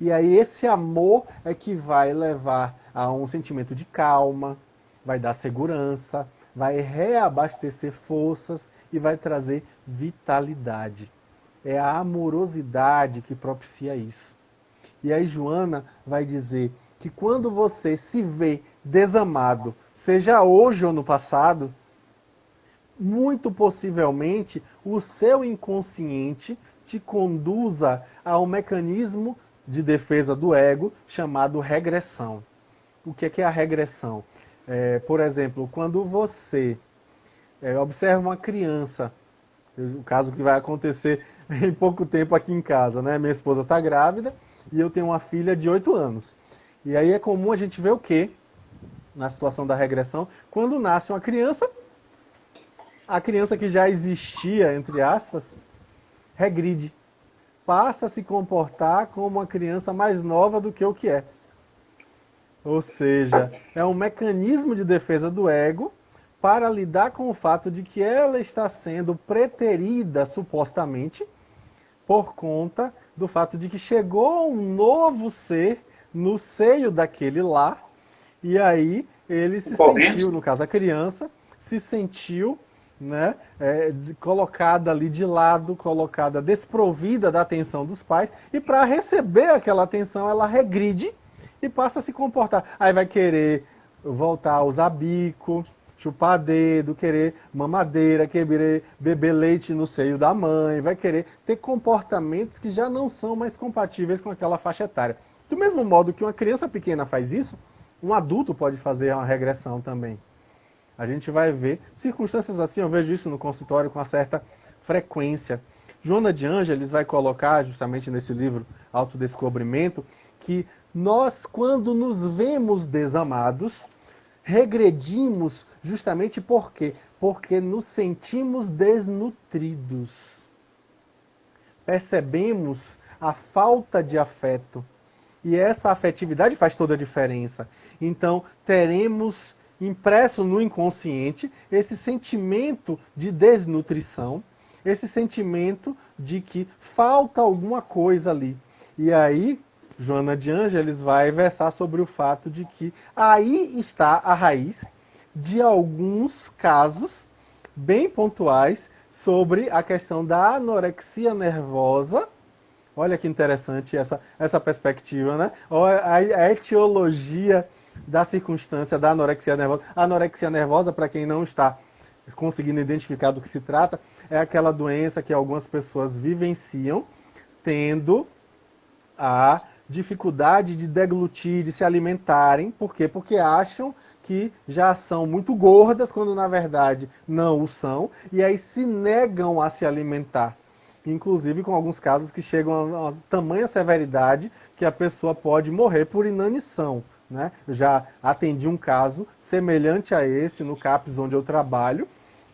e aí esse amor é que vai levar a um sentimento de calma, vai dar segurança, vai reabastecer forças e vai trazer vitalidade. É a amorosidade que propicia isso. E aí Joana vai dizer que quando você se vê desamado, seja hoje ou no passado, muito possivelmente o seu inconsciente te conduza a um mecanismo de defesa do ego chamado regressão. O que é a regressão? Por exemplo, quando você observa uma criança, o caso que vai acontecer em pouco tempo aqui em casa, né? Minha esposa está grávida e eu tenho uma filha de 8 anos. E aí é comum a gente ver o quê? Na situação da regressão, quando nasce uma criança, a criança que já existia, entre aspas, regride. Passa a se comportar como uma criança mais nova do que o que é. Ou seja, é um mecanismo de defesa do ego para lidar com o fato de que ela está sendo preterida, supostamente, por conta do fato de que chegou um novo ser no seio daquele lar, e aí ele se sentiu, no caso a criança, se sentiu, né, colocada ali de lado, colocada desprovida da atenção dos pais, e para receber aquela atenção ela regride e passa a se comportar. Aí vai querer voltar a usar bico, chupar dedo, querer mamadeira, querer beber leite no seio da mãe, vai querer ter comportamentos que já não são mais compatíveis com aquela faixa etária. Do mesmo modo que uma criança pequena faz isso, um adulto pode fazer uma regressão também. A gente vai ver circunstâncias assim, eu vejo isso no consultório com uma certa frequência. Joana de Ângeles vai colocar, justamente nesse livro Autodescobrimento, que nós, quando nos vemos desamados, regredimos justamente por quê? Porque nos sentimos desnutridos. Percebemos a falta de afeto. E essa afetividade faz toda a diferença. Então, teremos impresso no inconsciente esse sentimento de desnutrição, esse sentimento de que falta alguma coisa ali. E aí, Joana de Ângeles vai versar sobre o fato de que aí está a raiz de alguns casos bem pontuais sobre a questão da anorexia nervosa. Olha que interessante essa perspectiva, né? A etiologia da circunstância da anorexia nervosa. A anorexia nervosa, para quem não está conseguindo identificar do que se trata, é aquela doença que algumas pessoas vivenciam tendo a dificuldade de deglutir, de se alimentarem. Por quê? Porque acham que já são muito gordas, quando na verdade não o são, e aí se negam a se alimentar. Inclusive com alguns casos que chegam a uma tamanha severidade que a pessoa pode morrer por inanição. Né? Eu já atendi um caso semelhante a esse no CAPS onde eu trabalho,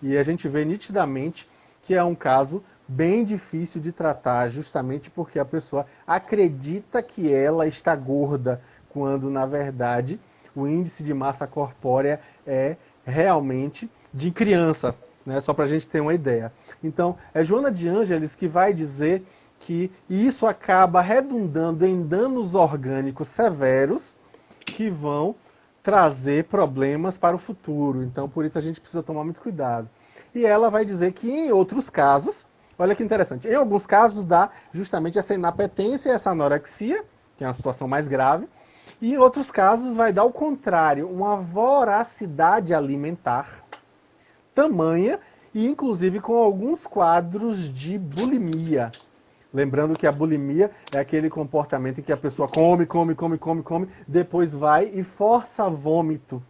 e a gente vê nitidamente que é um caso bem difícil de tratar, justamente porque a pessoa acredita que ela está gorda, quando na verdade o índice de massa corpórea é realmente de criança, né? Só para a gente ter uma ideia. Então, é Joana de Ângeles que vai dizer que isso acaba redundando em danos orgânicos severos que vão trazer problemas para o futuro. Então, por isso a gente precisa tomar muito cuidado. E ela vai dizer que em outros casos, olha que interessante, em alguns casos dá justamente essa inapetência, essa anorexia, que é uma situação mais grave, e em outros casos vai dar o contrário, uma voracidade alimentar tamanha, e inclusive com alguns quadros de bulimia. Lembrando que a bulimia é aquele comportamento em que a pessoa come, depois vai e força vômito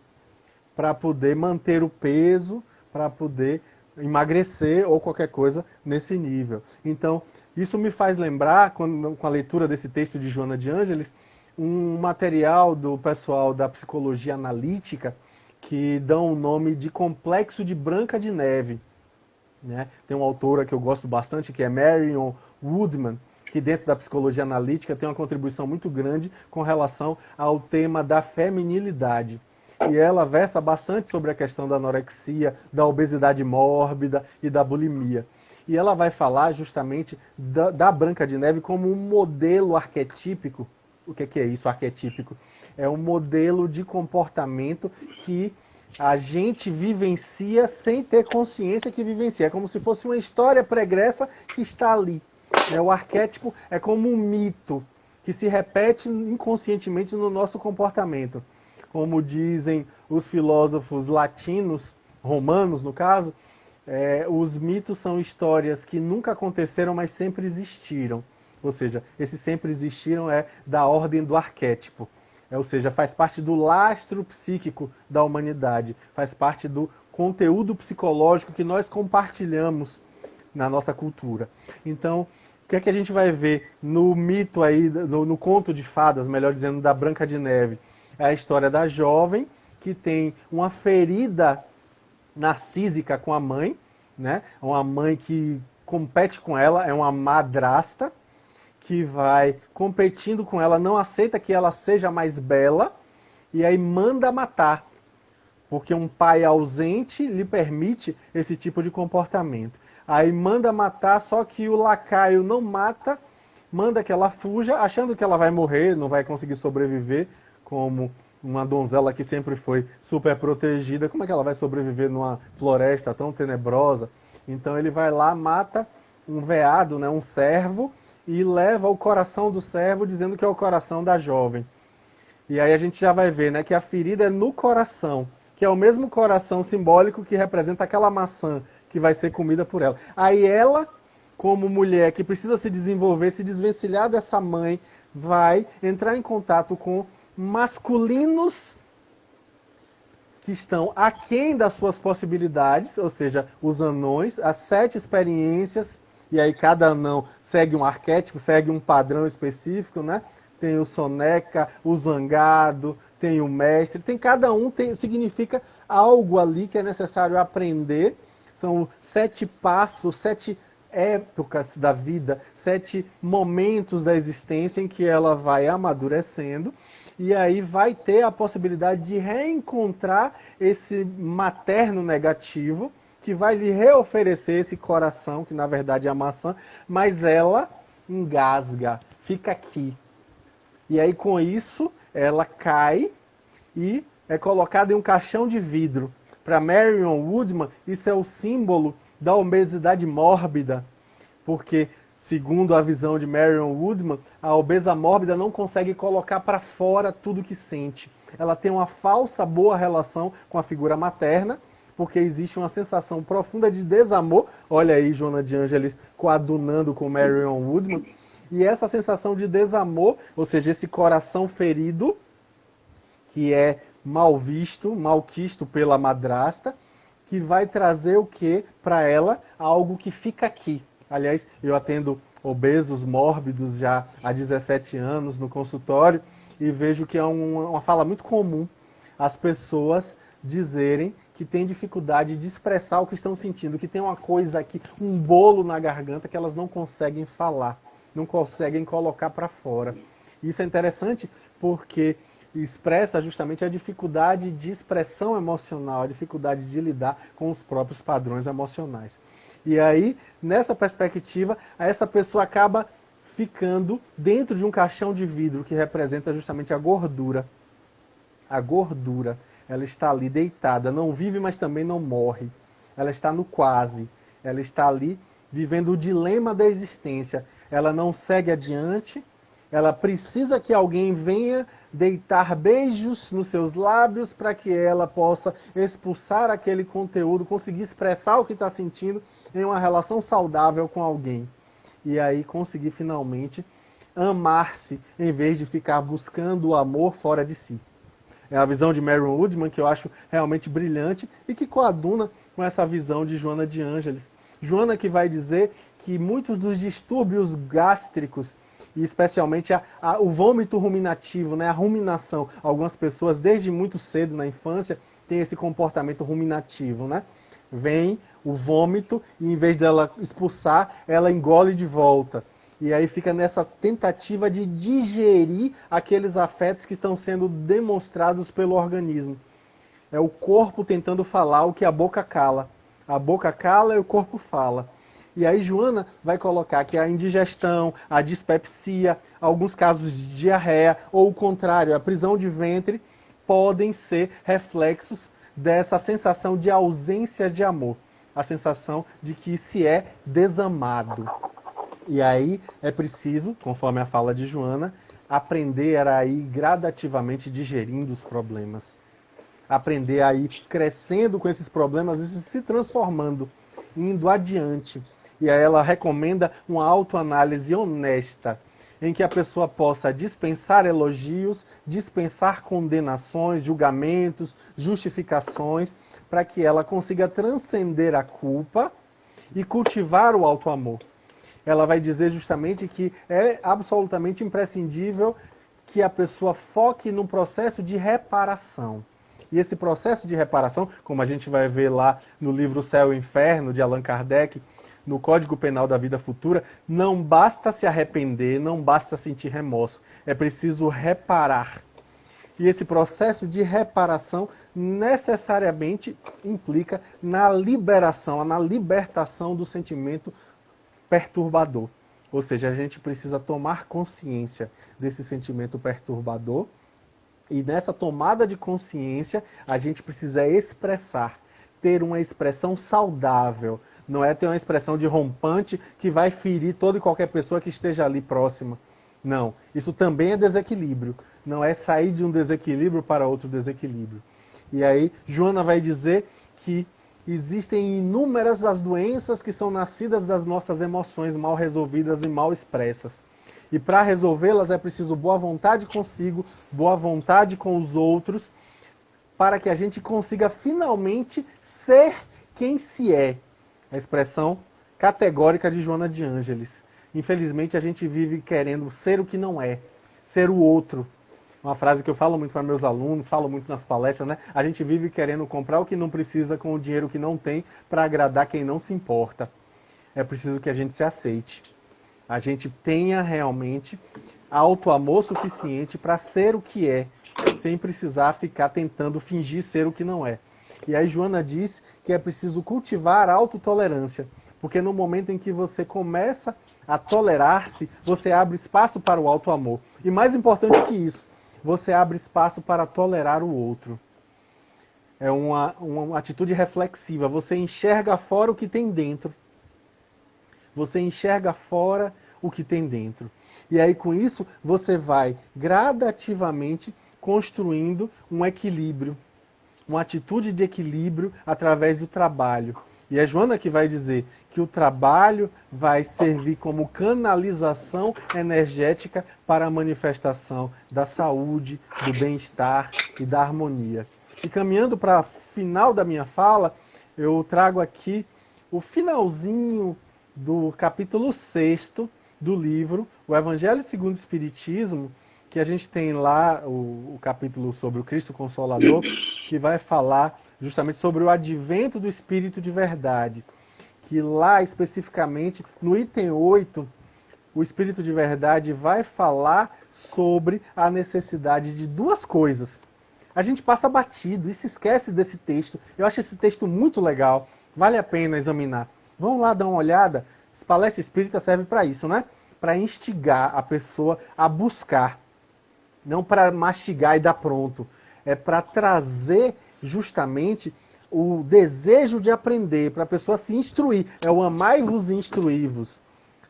para poder manter o peso, para poder emagrecer ou qualquer coisa nesse nível. Então, isso me faz lembrar, com a leitura desse texto de Joana de Ângeles, um material do pessoal da psicologia analítica que dão o nome de Complexo de Branca de Neve. Né? Tem uma autora que eu gosto bastante, que é Marion Woodman, que dentro da psicologia analítica tem uma contribuição muito grande com relação ao tema da feminilidade. E ela versa bastante sobre a questão da anorexia, da obesidade mórbida e da bulimia. E ela vai falar justamente da Branca de Neve como um modelo arquetípico. O que é isso, arquetípico? É um modelo de comportamento que a gente vivencia sem ter consciência que vivencia. É como se fosse uma história pregressa que está ali. O arquétipo é como um mito que se repete inconscientemente no nosso comportamento. Como dizem os filósofos latinos, romanos no caso, os mitos são histórias que nunca aconteceram, mas sempre existiram. Ou seja, esse sempre existiram é da ordem do arquétipo. Ou seja, faz parte do lastro psíquico da humanidade, faz parte do conteúdo psicológico que nós compartilhamos na nossa cultura. Então, o que é que a gente vai ver no mito aí, no conto de fadas, melhor dizendo, da Branca de Neve? É a história da jovem que tem uma ferida narcísica com a mãe, né? Uma mãe que compete com ela, é uma madrasta, que vai competindo com ela, não aceita que ela seja mais bela, e aí manda matar, porque um pai ausente lhe permite esse tipo de comportamento. Aí manda matar, só que o lacaio não mata, manda que ela fuja, achando que ela vai morrer, não vai conseguir sobreviver, como uma donzela que sempre foi super protegida. Como é que ela vai sobreviver numa floresta tão tenebrosa? Então ele vai lá, mata um veado, né, um servo, e leva o coração do servo, dizendo que é o coração da jovem. E aí a gente já vai ver, né, que a ferida é no coração, que é o mesmo coração simbólico que representa aquela maçã que vai ser comida por ela. Aí ela, como mulher que precisa se desenvolver, se desvencilhar dessa mãe, vai entrar em contato com masculinos que estão aquém das suas possibilidades, ou seja, os anões, as 7 experiências. E aí cada anão segue um arquétipo, segue um padrão específico, né? Tem o soneca, o zangado, tem o mestre, tem cada um, significa algo ali que é necessário aprender. São 7 passos, 7 épocas da vida, 7 momentos da existência em que ela vai amadurecendo. E aí vai ter a possibilidade de reencontrar esse materno negativo, que vai lhe reoferecer esse coração, que na verdade é a maçã, mas ela engasga, fica aqui. E aí com isso, ela cai e é colocada em um caixão de vidro. Para Marion Woodman, isso é o símbolo da obesidade mórbida, porque, segundo a visão de Marion Woodman, a obesa mórbida não consegue colocar para fora tudo que sente. Ela tem uma falsa boa relação com a figura materna, porque existe uma sensação profunda de desamor. Olha aí Joana de Ângeles coadunando com Marion Woodman. E essa sensação de desamor, ou seja, esse coração ferido, que é mal visto, malquisto pela madrasta, que vai trazer o que para ela? Algo que fica aqui. Aliás, eu atendo obesos mórbidos já há 17 anos no consultório e vejo que é uma fala muito comum as pessoas dizerem que tem dificuldade de expressar o que estão sentindo, que tem uma coisa aqui, um bolo na garganta que elas não conseguem falar, não conseguem colocar para fora. Isso é interessante porque expressa justamente a dificuldade de expressão emocional, a dificuldade de lidar com os próprios padrões emocionais. E aí, nessa perspectiva, essa pessoa acaba ficando dentro de um caixão de vidro que representa justamente a gordura. A gordura. Ela está ali deitada, não vive, mas também não morre. Ela está no quase. Ela está ali vivendo o dilema da existência. Ela não segue adiante, ela precisa que alguém venha deitar beijos nos seus lábios para que ela possa expulsar aquele conteúdo, conseguir expressar o que está sentindo em uma relação saudável com alguém. E aí conseguir finalmente amar-se, em vez de ficar buscando o amor fora de si. É a visão de Marion Woodman que eu acho realmente brilhante e que coaduna com essa visão de Joana de Ângeles. Joana que vai dizer que muitos dos distúrbios gástricos, e especialmente o vômito ruminativo, né, a ruminação, algumas pessoas desde muito cedo na infância têm esse comportamento ruminativo, né? Vem o vômito e em vez dela expulsar, ela engole de volta. E aí fica nessa tentativa de digerir aqueles afetos que estão sendo demonstrados pelo organismo. É o corpo tentando falar o que a boca cala. A boca cala e o corpo fala. E aí Joana vai colocar que a indigestão, a dispepsia, alguns casos de diarreia, ou o contrário, a prisão de ventre, podem ser reflexos dessa sensação de ausência de amor. A sensação de que se é desamado. E aí é preciso, conforme a fala de Joana, aprender a ir gradativamente digerindo os problemas. Aprender a ir crescendo com esses problemas e se transformando, indo adiante. E aí ela recomenda uma autoanálise honesta, em que a pessoa possa dispensar elogios, dispensar condenações, julgamentos, justificações, para que ela consiga transcender a culpa e cultivar o auto-amor. Ela vai dizer justamente que é absolutamente imprescindível que a pessoa foque no processo de reparação. E esse processo de reparação, como a gente vai ver lá no livro Céu e Inferno, de Allan Kardec, no Código Penal da Vida Futura, não basta se arrepender, não basta sentir remorso. É preciso reparar. E esse processo de reparação necessariamente implica na liberação, na libertação do sentimento perturbador. Ou seja, a gente precisa tomar consciência desse sentimento perturbador e nessa tomada de consciência a gente precisa expressar, ter uma expressão saudável. Não é ter uma expressão de rompante que vai ferir toda e qualquer pessoa que esteja ali próxima. Não, isso também é desequilíbrio. Não é sair de um desequilíbrio para outro desequilíbrio. E aí, Joana vai dizer que existem inúmeras as doenças que são nascidas das nossas emoções mal resolvidas e mal expressas. E para resolvê-las é preciso boa vontade consigo, boa vontade com os outros, para que a gente consiga finalmente ser quem se é. A expressão categórica de Joana de Ângeles. Infelizmente a gente vive querendo ser o que não é, ser o outro. Uma frase que eu falo muito para meus alunos, falo muito nas palestras, né? A gente vive querendo comprar o que não precisa com o dinheiro que não tem para agradar quem não se importa. É preciso que a gente se aceite. A gente tenha realmente auto-amor suficiente para ser o que é, sem precisar ficar tentando fingir ser o que não é. E aí Joana diz que é preciso cultivar a autotolerância, porque no momento em que você começa a tolerar-se, você abre espaço para o auto-amor. E mais importante que isso, você abre espaço para tolerar o outro. É uma atitude reflexiva. Você enxerga fora o que tem dentro. Você enxerga fora o que tem dentro. E aí, com isso, você vai gradativamente construindo um equilíbrio. Uma atitude de equilíbrio através do trabalho. E é Joana que vai dizer que o trabalho vai servir como canalização energética para a manifestação da saúde, do bem-estar e da harmonia. E caminhando para o final da minha fala, eu trago aqui o finalzinho do capítulo 6º do livro, o Evangelho segundo o Espiritismo, que a gente tem lá o capítulo sobre o Cristo Consolador, que vai falar justamente sobre o advento do Espírito de Verdade. Que lá, especificamente, no item 8, o Espírito de Verdade vai falar sobre a necessidade de duas coisas. A gente passa batido e se esquece desse texto. Eu acho esse texto muito legal, vale a pena examinar. Vamos lá dar uma olhada. Essa palestra espírita serve para isso, né? Para instigar a pessoa a buscar. Não para mastigar e dar pronto. É para trazer justamente o desejo de aprender, para a pessoa se instruir. É o amai-vos e instruí-vos.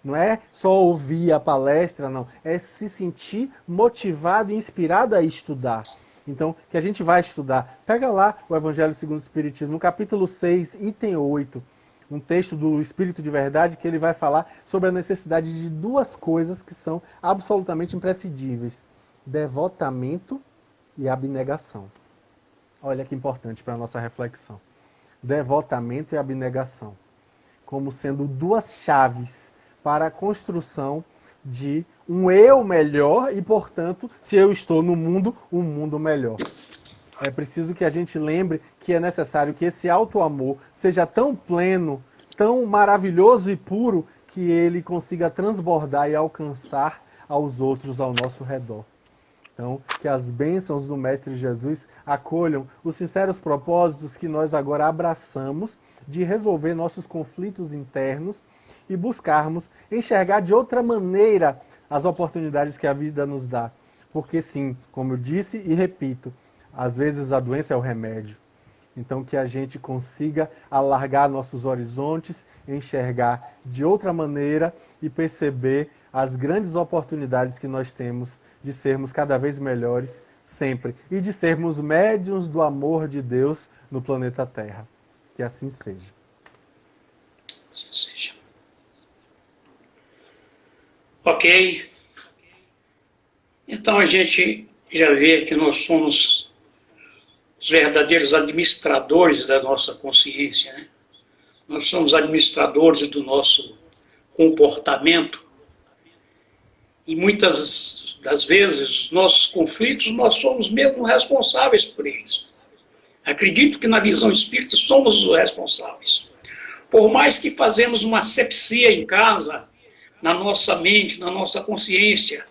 Não é só ouvir a palestra, não. É se sentir motivado e inspirado a estudar. Então, que a gente vai estudar. Pega lá o Evangelho segundo o Espiritismo, no capítulo 6, item 8. Um texto do Espírito de Verdade que ele vai falar sobre a necessidade de duas coisas que são absolutamente imprescindíveis. Devotamento e abnegação. Olha que importante para a nossa reflexão. Devotamento e abnegação. Como sendo duas chaves para a construção de um eu melhor e, portanto, se eu estou no mundo, um mundo melhor. É preciso que a gente lembre que é necessário que esse auto-amor seja tão pleno, tão maravilhoso e puro, que ele consiga transbordar e alcançar aos outros ao nosso redor. Então, que as bênçãos do Mestre Jesus acolham os sinceros propósitos que nós agora abraçamos de resolver nossos conflitos internos e buscarmos enxergar de outra maneira as oportunidades que a vida nos dá. Porque sim, como eu disse e repito, às vezes a doença é o remédio. Então que a gente consiga alargar nossos horizontes, enxergar de outra maneira e perceber as grandes oportunidades que nós temos de sermos cada vez melhores sempre e de sermos médiuns do amor de Deus no planeta Terra. Que assim seja. Assim seja. Ok. Então a gente já vê que nós somos os verdadeiros administradores da nossa consciência, né? Nós somos administradores do nosso comportamento. E muitas das vezes, nossos conflitos, nós somos mesmo responsáveis por eles. Acredito que na visão espírita somos os responsáveis. Por mais que fazemos uma asepsia em casa, na nossa mente, na nossa consciência,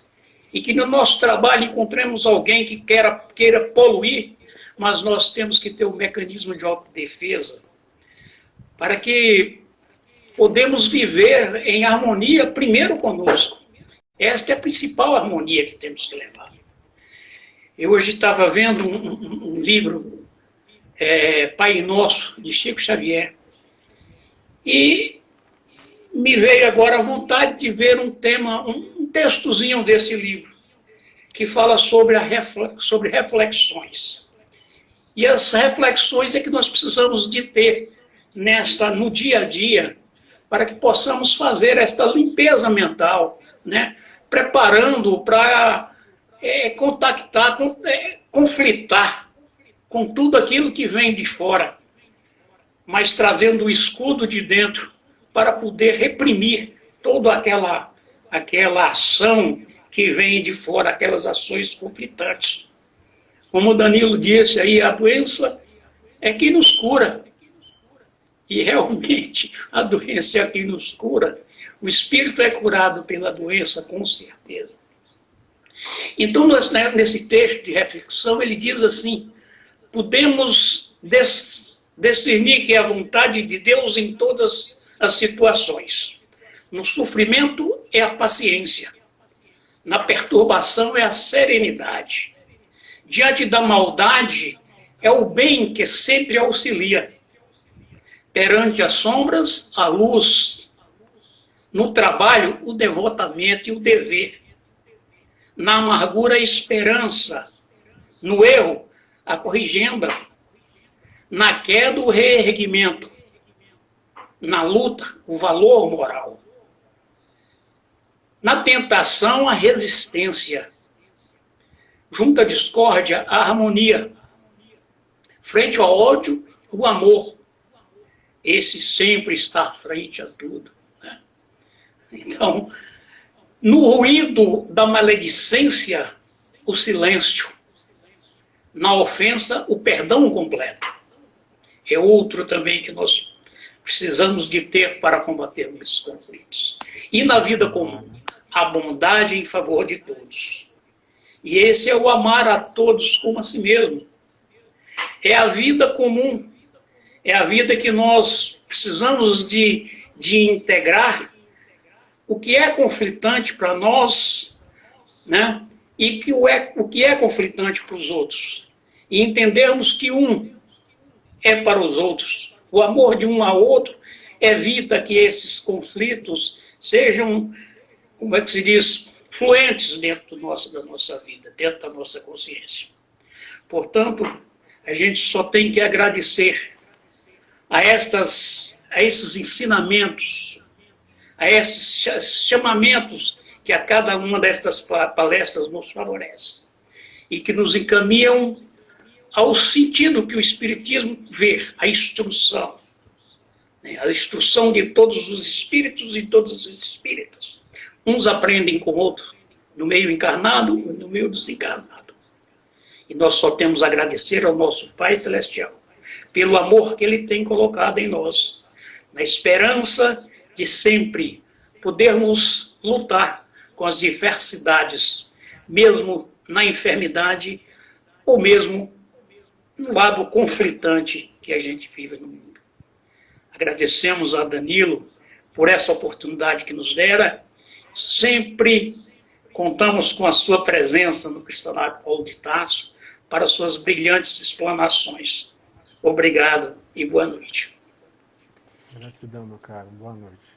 e que no nosso trabalho encontremos alguém que queira poluir, mas nós temos que ter um mecanismo de autodefesa para que podemos viver em harmonia primeiro conosco. Esta é a principal harmonia que temos que levar. Eu hoje estava vendo um livro, Pai Nosso, de Chico Xavier, e me veio agora a vontade de ver um textozinho desse livro, que fala sobre reflexões. E as reflexões é que nós precisamos de ter no dia a dia, para que possamos fazer esta limpeza mental, né? Preparando para contactar, conflitar com tudo aquilo que vem de fora, mas trazendo o escudo de dentro para poder reprimir toda aquela ação que vem de fora, aquelas ações conflitantes. Como o Danilo disse aí, a doença é que nos cura. E realmente a doença é que nos cura. O espírito é curado pela doença, com certeza. Então, nesse texto de reflexão, ele diz assim: podemos discernir que é a vontade de Deus em todas as situações. No sofrimento é a paciência. Na perturbação é a serenidade. Diante da maldade é o bem que sempre auxilia. Perante as sombras, a luz. No trabalho, o devotamento e o dever. Na amargura, a esperança. No erro, a corrigenda. Na queda, o reerguimento. Na luta, o valor moral. Na tentação, a resistência. Junto à discórdia, a harmonia. Frente ao ódio, o amor. Esse sempre está à frente a tudo. Né? Então, no ruído da maledicência, o silêncio. Na ofensa, o perdão completo. É outro também que nós precisamos de ter para combatermos esses conflitos. E na vida comum, a bondade em favor de todos. E esse é o amar a todos como a si mesmo. É a vida comum. É a vida que nós precisamos de integrar o que é conflitante para nós, né? E o que é conflitante para os outros. E entendermos que um é para os outros. O amor de um ao outro evita que esses conflitos sejam, como é que se diz, fluentes dentro da nossa vida, dentro da nossa consciência. Portanto, a gente só tem que agradecer a esses ensinamentos, a esses chamamentos que a cada uma destas palestras nos favorece e que nos encaminham ao sentido que o Espiritismo vê, a instrução. Né? A instrução de todos os espíritos e todos os espíritas. Uns aprendem com outros, no meio encarnado e no meio desencarnado. E nós só temos a agradecer ao nosso Pai Celestial pelo amor que Ele tem colocado em nós, na esperança de sempre podermos lutar com as diversidades, mesmo na enfermidade ou mesmo no lado conflitante que a gente vive no mundo. Agradecemos a Danilo por essa oportunidade que nos dera. Sempre contamos com a sua presença no Cristanato Paulo de Tarso para suas brilhantes explanações. Obrigado e boa noite. Gratidão, meu caro. Boa noite.